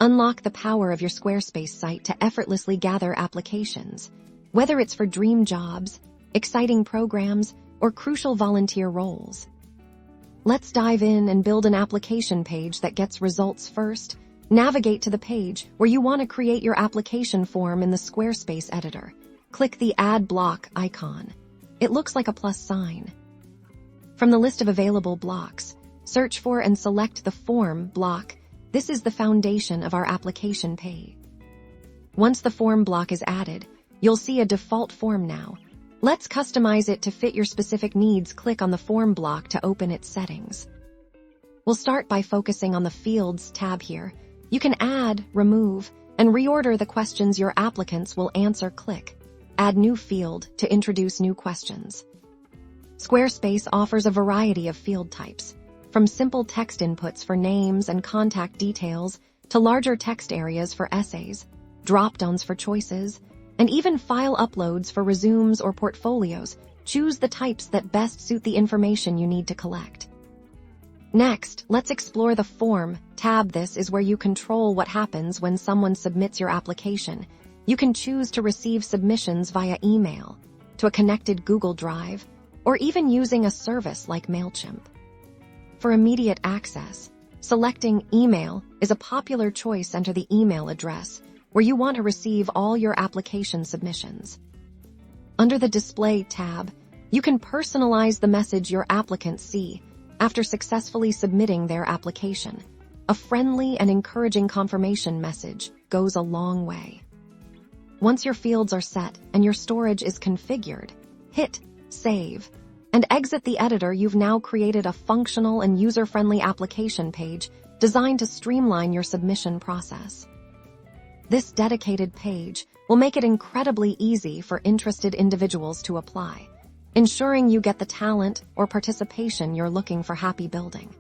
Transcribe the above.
Unlock the power of your Squarespace site to effortlessly gather applications, whether it's for dream jobs, exciting programs, or crucial volunteer roles. Let's dive in and build an application page that gets results first. Navigate to the page where you want to create your application form in the Squarespace editor. Click the Add Block icon. It looks like a plus sign. From the list of available blocks, search for and select the Form block. This is the foundation of our application page. Once the form block is added, you'll see a default form now. Let's customize it to fit your specific needs. Click on the form block to open its settings. We'll start by focusing on the Fields tab here. You can add, remove, and reorder the questions your applicants will answer. Click Add New Field to introduce new questions. Squarespace offers a variety of field types, from simple text inputs for names and contact details to larger text areas for essays, drop-downs for choices, and even file uploads for resumes or portfolios. Choose the types that best suit the information you need to collect. Next, let's explore the Form tab. This is where you control what happens when someone submits your application. You can choose to receive submissions via email, to a connected Google Drive, or even using a service like MailChimp. For immediate access, selecting Email is a popular choice. Enter the email address where you want to receive all your application submissions. Under the Display tab, you can personalize the message your applicants see after successfully submitting their application. A friendly and encouraging confirmation message goes a long way. Once your fields are set and your storage is configured, hit Save and exit the editor. You've now created a functional and user-friendly application page designed to streamline your submission process. This dedicated page will make it incredibly easy for interested individuals to apply, ensuring you get the talent or participation you're looking for. Happy building!